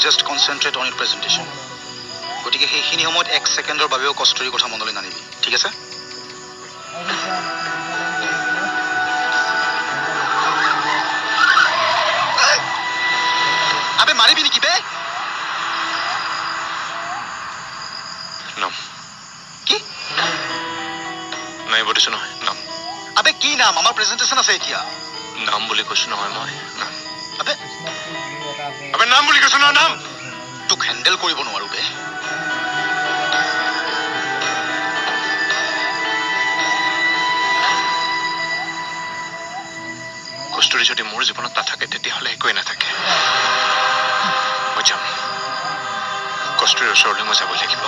Just concentrate on it presentation গতিকে সেইখিনি সময়ত 1 ছেকেণ্ডৰ বাবেও কষ্টৰিৰ কথা মনলৈ নানিবি ঠিক আছে আবে মাৰিবি নেকি বে নাম কি নাই বলিছো নহয় নাম আবে কি নাম আমাৰ প্ৰেজেণ্টেশ্যন আছে এতিয়া নাম বুলি কৈছো নহয় মই নাম আবে আবে নাম বুলি কৈছো নহয় নাম তোক হেণ্ডেল কৰিব নোৱাৰো বে কষ্টুৰি যদি মোৰ জীৱনত নাথাকে তেতিয়াহ'লে একোৱে নাথাকে মই যাম কষ্টুৰিৰ ওচৰলৈ মই যাব লাগিব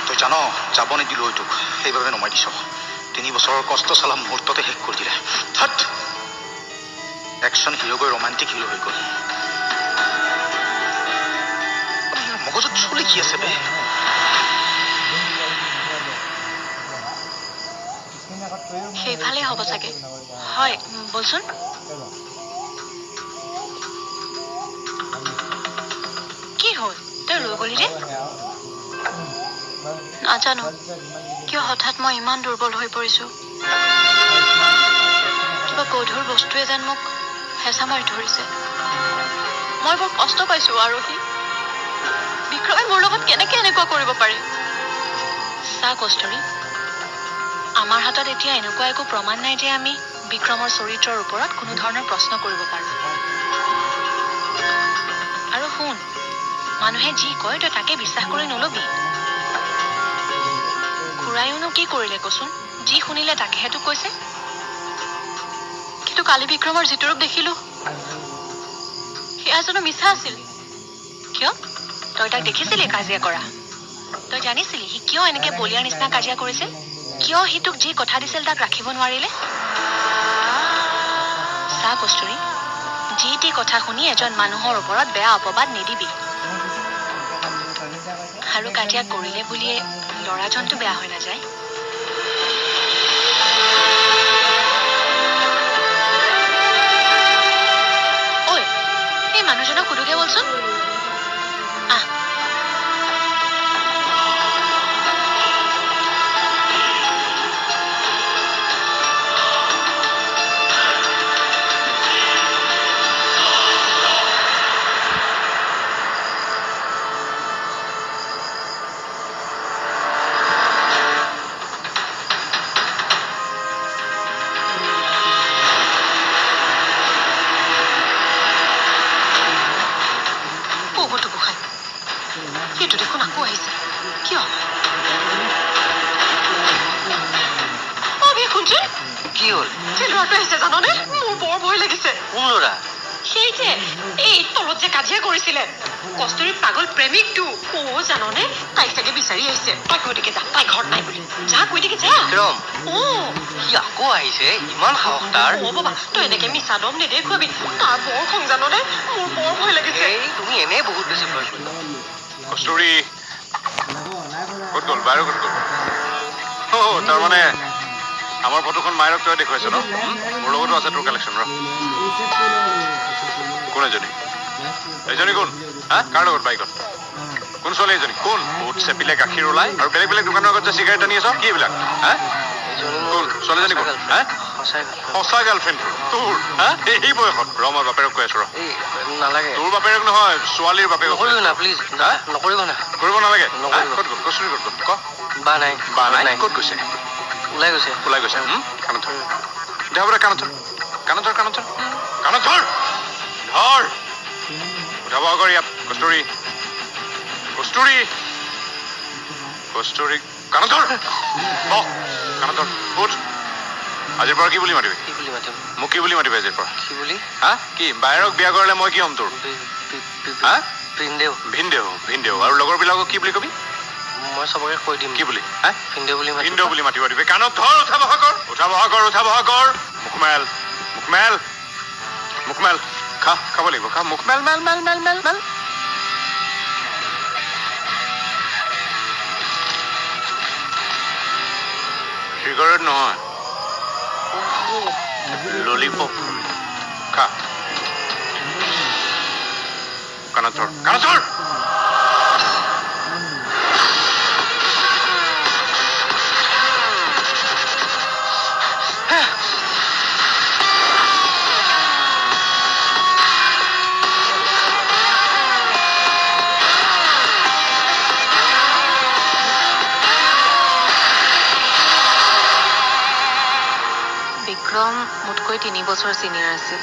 তই জান যাব নিদিলো তোক সেইবাবে নমাই দিছ 3 বছৰৰ কষ্ট চালা মুহূৰ্ততে শেষ কৰি দিলে থাট একশ্যন হিৰো গৈ ৰোমান্টিক হিৰো হৈ গ'ল মগজত চলি কি আছে বে সেইফালে হ'ব চাগে হয় বলচোন কি হ'ল তই ৰৈ গলি যে নাজানো কিয় হঠাৎ মই ইমান দুৰ্বল হৈ পৰিছো কিবা গধুৰ বস্তুৱে যেন মোক হেঁচা মাৰি ধৰিছে মই বৰ কষ্ট পাইছো আৰু বিক্ৰমে মোৰ লগত কেনেকে এনেকুৱা কৰিব পাৰে চা কষ্টৰি আমাৰ হাতত এতিয়া এনেকুৱা একো প্ৰমাণ নাই যে আমি বিক্ৰমৰ চৰিত্ৰৰ ওপৰত কোনো ধৰণৰ প্ৰশ্ন কৰিব পাৰো আৰু শুন মানুহে যি কয় তই তাকে বিশ্বাস কৰি নলবি খুৰাইওনো কি কৰিলে কচোন যি শুনিলে তাকেহেতো কৈছে কিন্তু কালি বিক্ৰমৰ যিটো ৰূপ দেখিলো সেয়া জানো মিছা আছিল কিয় তই তাক দেখিছিলি কাজিয়া কৰা তই জানিছিলি সি কিয় এনেকে বলিয়াৰ নিচিনা কাজিয়া কৰিছিল কিয় সি তোক যি কথা দিছিল তাক ৰাখিব নোৱাৰিলে চা কষ্টুৰি যি টি কথা শুনি এজন মানুহৰ ওপৰত বেয়া অপবাদ নিদিবি আৰু কাজিয়া কৰিলে বুলিয়ে ল'ৰাজনটো বেয়া হৈ নাযায় ঐ এই মানুহজনক সুধোগে বলচোন আহ সেইটো দেখোন আকৌ আহিছে কিয় শুনছি কি হ'ল সেই ল'ৰাটো আহিছে জাননে মোৰ বৰ ভয় লাগিছে কোন ল'ৰা সেই যে এই তলত যে কাজিয়া কৰিছিলে কষ্টুৰিৰ পাগল প্ৰেমিকটো জাননে তাইক চাগে বিচাৰি আহিছে তই কৈ দিকে যা তাই ঘৰত নাই বুলি যা কৈ দিকে যা বিক্ৰম সি আকৌ আহিছে ইমান সাহস তাৰ বাবা তই এনেকে মিছা দম নেদেখুৱাবি তাৰ বৰ খং জাননে মোৰ বৰ ভয় লাগিছে তুমি এনেই বহুত বেছি ভয় কৰিলা কষ্টুৰি ক'ত গ'ল বাৰু ক'ত গ'ল তাৰমানে আমাৰ ফটোখন মাইৰক তই দেখুৱাইছ ন মোৰ লগতো আছে তোৰ কালেকশ্যন ৰ কোন এজনী কোন হা কাৰ লগত বাইকত কোন ছোৱালী এজনী কোন বুট চেপিলে গাখীৰ ওলাই আৰু বেলেগ বেলেগ দোকানৰ আগত যে চিগাৰেট আনি আছ কি এইবিলাক হা কোন ছোৱালীজনী কোন হা সঁচা গাৰ্লফ্ৰেণ্ড তোৰ হা এই বয়সত ৰ মই বাপেৰক কৈ আছো ৰ নালাগে তোৰ বাপেৰক নহয় ছোৱালীৰ বাপেৰক নকৰিব না প্লিজ নকৰিব না কৰিব নালাগে ক'ত গ'ল কষ্টুৰি ক'ত গ'ল ক বা নাই ক'ত গৈছে ওলাই গৈছে কাণত ধৰ দে হ'ব দে কাণত ধৰ কাণত ধৰ উঠাব আগৰ ইয়াত কষ্টুৰি কাণত ধৰ উঠ আজিৰ পৰা কি বুলি মাতিবি মোক কি বুলি মাতিবি আজিৰ পৰা হা কি বাহিৰক বিয়া কৰালে মই কি হ'ম তোৰ হা ভিনদেউ আৰু লগৰবিলাকক কি বুলি কবি মই চবকে কৈ দিম কি বুলি হা ভিনদেউ বুলি মাতিব দিবি কাণত ধৰ উঠা বহা কৰ মুখ মেল খাব লাগিব মুখ মেল চিগাৰেট নহয় ললিপপ খা কাণত ধৰ কাণত ধৰ বিক্ৰম মোতকৈ 3 বছৰ চিনিয়ৰ আছিল।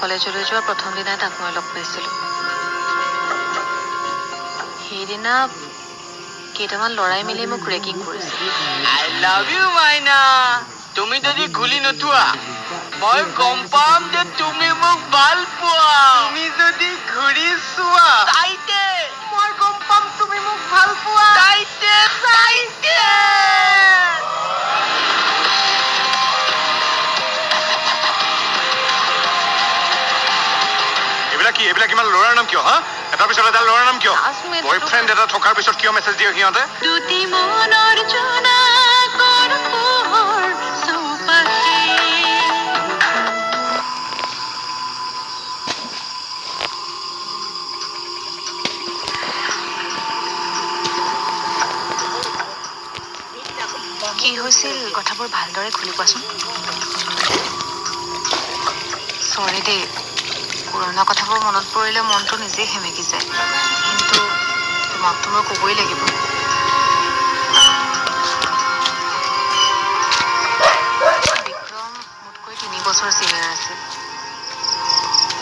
কলেজলৈ যোৱা প্ৰথম দিনাই তাক মই লগ পাইছিলোঁ। সেইদিনা কেইটামান ল'ৰাই মিলি মোক ৰেগিং কৰিছিল। I love you, মাইনা। তুমি যদি ঘূলি নোথোৱা মই গম পাম যে তুমি মোক ভাল পোৱা। তুমি যদি ঘূৰি চোৱা তাইতে মই গম পাম তুমি মোক ভাল পোৱা। তাইতে তাইতে এইবিলাক ইমান ল'ৰাৰ নাম কিয় হা এটাৰ পিছত এটা ল'ৰাৰ নাম কিয় বয়ফ্ৰেণ্ড এটা থকাৰ পিছত কিয় মেছেজ দিয়ে সিহঁতে দুটি মনৰ জোনাকৰ পোহৰ চৌপাশে। কি হৈছিল কথাবোৰ ভালদৰে খুলি কোৱাচোন। চৰি দেই, পুৰণা কথাবোৰ মনত পৰিলে মনটো নিজেই সেমেকি যায়, কিন্তু তোমাকতো মই ক'বই লাগিব। বিক্ৰম মোতকৈ 3 বছৰ চিনিয়ৰ আছিল।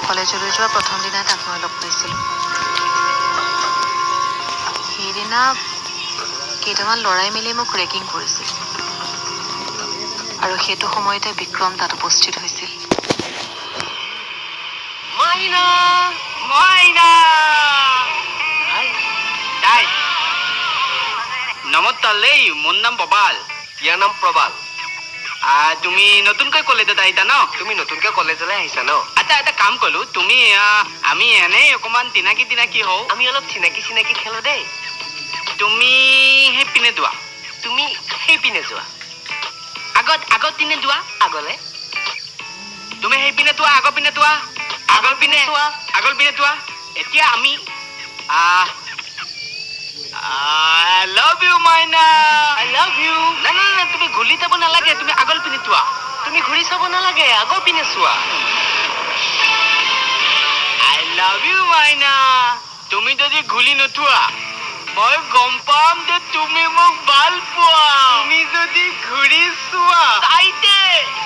কলেজলৈ যোৱা প্ৰথম দিনাই তাক মই লগ পাইছিলোঁ। সেইদিনা কেইটামান ল'ৰাই মিলি মোক ৰেগিং কৰিছিল, আৰু সেইটো সময়তে বিক্ৰম তাত উপস্থিত হৈছিল। মাইনা মাইনা তাই নমস্তালেই মোৰ নাম প্ৰবাল ইয়াৰ নাম প্ৰবাল তুমি নতুনকৈ কলেজত আহিছা ন তুমি নতুনকৈ কলেজলৈ আহিছা ন আচ্ছা এটা কাম কৰো তুমি আমি এনেই অকণমান চিনাকি হওঁ আমি অলপ চিনাকি খেলো দেই তুমি সেইপিনে যোৱা তুমি সেইপিনে যোৱা আগত পিনে যোৱা আগলে তুমি সেইপিনে যোৱা আগৰ পিনে যোৱা আগৰ পিনে যোৱা এতিয়া আমি I love you Maina I love you না তুমি ঘূৰি যাব নালাগে তুমি আগৰ পিনে যোৱা তুমি ঘূৰি চাব নালাগে আগৰ পিনে চোৱা I love you মাইনা তুমি যদি ঘূৰি নোথোৱা মই গম পাম যে তুমি মোক ভাল পোৱা তুমি যদি ঘূৰি চোৱা তাইতে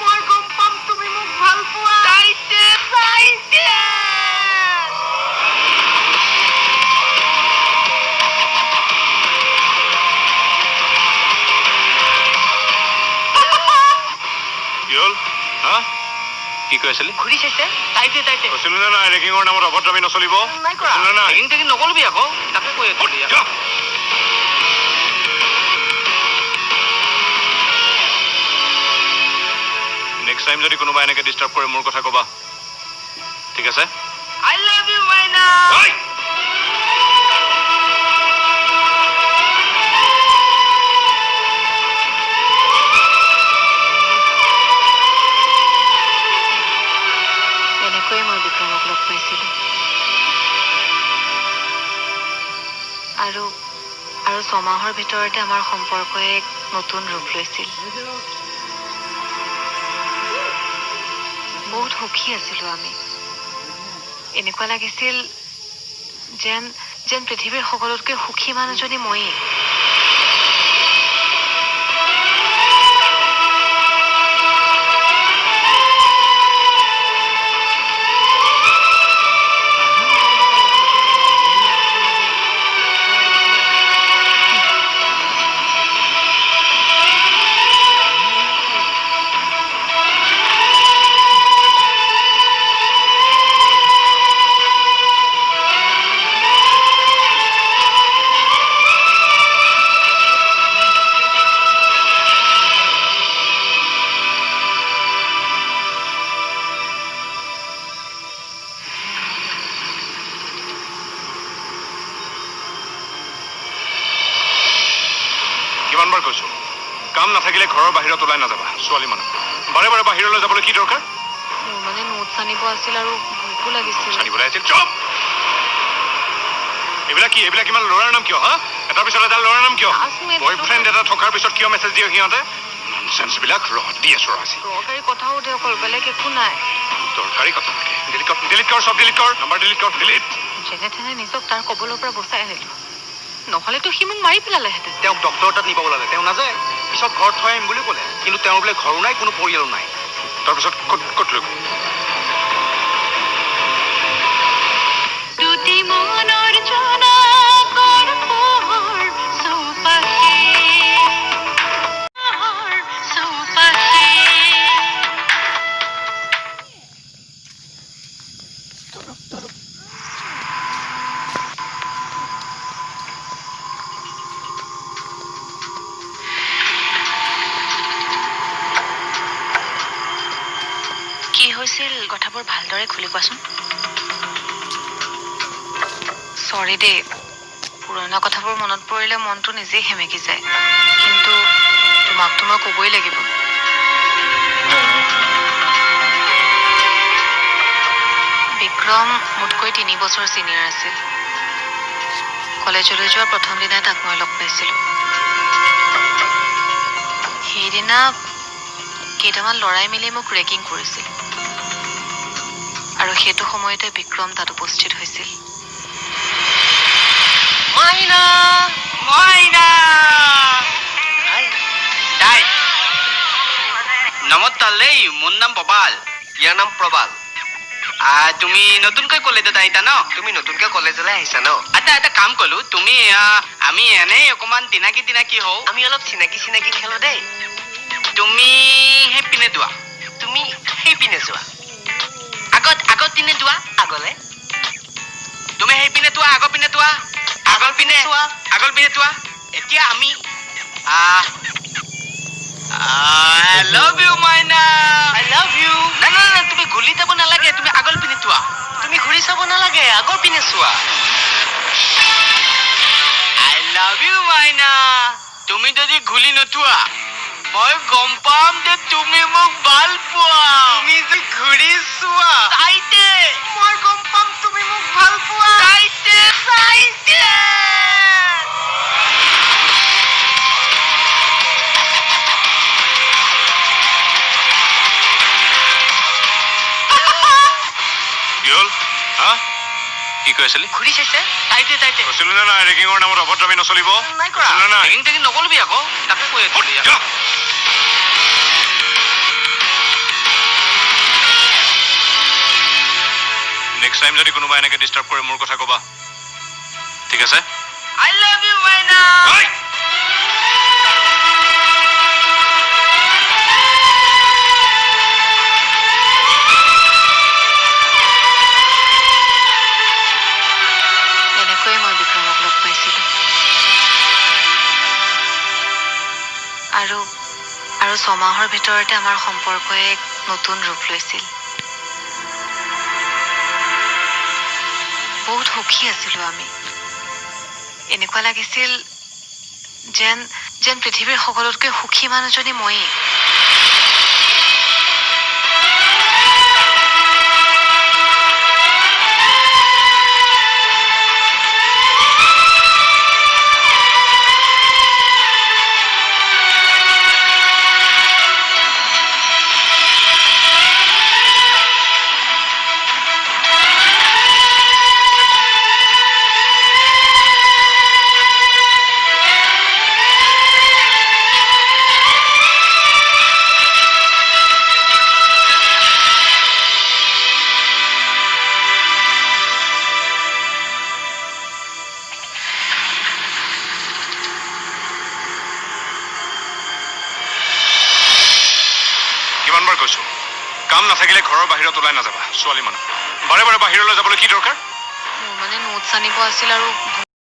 মই গম পাম তুমি মোক ভাল পোৱা তাইতে তাইতে কি হ'ল হা কি কৈ আছিলি ঘূৰি চাইছে তাইতে কৈছিলো নে নাই ৰেগিঙৰ নামত অভদ্ৰামি নচলিব নাই কৰা কৈছিলো নে নাই ৰেগিং নকৰিবি আকৌ তাকে কৈ আছিলো নেক্সট টাইম যদি কোনোবা এনেকে ডিষ্টাৰ্ব কৰে মোৰ কথা ক'বা ঠিক আছে I love you মাইনা এনেকৈয়ে মই বিক্ৰমক লগ পাইছিলোঁ, আৰু 6 মাহৰ ভিতৰতে আমাৰ সম্পৰ্কই এক নতুন ৰূপ লৈছিল। বহুত সুখী আছিলোঁ আমি। এনেকুৱা লাগিছিল যেন পৃথিৱীৰ সকলোতকৈ সুখী মানুহজনী ময়েই। কিমানবাৰ কৈছো কাম নাথাকিলে ঘৰৰ বাহিৰত ওলাই নাযাবা ছোৱালী মানুহ বাৰে বাৰে বাহিৰলৈ যাবলৈ কি দৰকাৰ মোৰ মানে নোটছ আনিব আছিল আৰু ভোকো লাগিছিল জানিবলৈ আছিল চুপ এইবিলাক ইমান ল'ৰাৰ নাম কিয় হা এটাৰ পিছত এটা ল'ৰাৰ নাম কিয় বয়ফ্ৰেণ্ড এটা থকাৰ পিছত কিয় মেছেজ দিয়ে সিহঁতে ননচেন্সবিলাক দি আছো আজি দৰকাৰী কথা সুধে অকল বেলেগ একো নাই দৰকাৰী কথা থাকে ডিলিট কৰ চব ডিলিট কৰ নাম্বাৰ ডিলিট কৰ ডিলিট যেনে তেনে নিজক তাৰ কবলৰ পৰা বচাই আহিলো নহ'লেতো সি মোক মাৰি পেলালেহেঁতেন তেওঁক ডক্টৰ তাত নিব ওলালে তেওঁ নাযায় পিছত ঘৰত থৈ আহিম বুলি ক'লে কিন্তু তেওঁৰ বোলে ঘৰো নাই কোনো পৰিয়ালো নাই তাৰপিছত ক'ত লৈ গ'ল দুটি মনৰ জনাকৰ পোহৰ চৌপাশে কি হৈছিল কথাবোৰ ভালদৰে খুলি কোৱাচোন চৰি দেই পুৰণা কথাবোৰ মনত পৰিলে মনটো নিজেই সেমেকি যায় কিন্তু তোমাকতো মই ক'বই লাগিব বিক্ৰম মোতকৈ 3 বছৰ চিনিয়ৰ আছিল কলেজলৈ যোৱা প্ৰথম দিনাই তাক মই লগ পাইছিলোঁ সেইদিনা কেইটামান ল'ৰাই মিলি মোক ৰেকিং কৰিছিল আৰু সেইটো সময়তে বিক্ৰম তাত উপস্থিত হৈছিল মাইনা মাইনা তাই নমস্তালেই মোৰ নাম ববাল ইয়াৰ নাম প্ৰবাল তুমি নতুনকৈ কলেজত আহিছা ন তুমি নতুনকৈ কলেজলৈ আহিছা ন এটা কাম কলো তুমি আমি এনেই অকণমান চিনাকি হওঁ আমি অলপ চিনাকি খেলো দেই তুমি সেইপিনে যোৱা তুমি সেইপিনে যোৱা আগত পিনে যোৱা আগলে তুমি সেইপিনে যোৱা আগৰ পিনে যোৱা আগৰ পিনে যোৱা এতিয়া আমি I love you Maina I love you না তুমি ঘূৰি যাব নালাগে তুমি আগৰ পিনে যোৱা তুমি ঘূৰি চাব নালাগে আগৰ পিনে চোৱা I love you মাইনা তুমি যদি ঘূৰি নোথোৱা মই গম পাম যে তুমি মোক ভাল পোৱা তুমি যে ঘূৰি চোৱা চাইতে মই গম পাম তুমি মোক ভাল পোৱা চাইতে কি হ'ল হা কি কৈ আছিলি ঘূৰি চাইছে চাইতে কৈছিলো নে নাই ৰেকিঙৰ নামত অভদ্ৰামী নচলিব নাই কৰা কৈছিলো নে নাই টেকিং নকলবি আকৌ তাকে কৈ আছিলি নেক্সট টাইম যদি কোনোবা এনেকে ডিষ্টাৰ্ব কৰে মোৰ কথা ক'বা ঠিক আছে I love you মাইনা এনেকৈয়ে মই বিক্ৰমক লগ পাইছিলোঁ আৰু 6 মাহৰ ভিতৰতে আমাৰ সম্পৰ্কই এক নতুন ৰূপ লৈছিল বহুত সুখী আছিলোঁ আমি এনেকুৱা লাগিছিল যেন পৃথিৱীৰ সকলোতকৈ সুখী মানুহজনী ময়েই কিমানবাৰ কৈছো কাম নাথাকিলে ঘৰৰ বাহিৰত ওলাই নাযাবা ছোৱালী মানুহ বাৰে বাৰে বাহিৰলৈ যাবলৈ কি দৰকাৰ মোৰ মানে নোটছ আনিব আছিল আৰু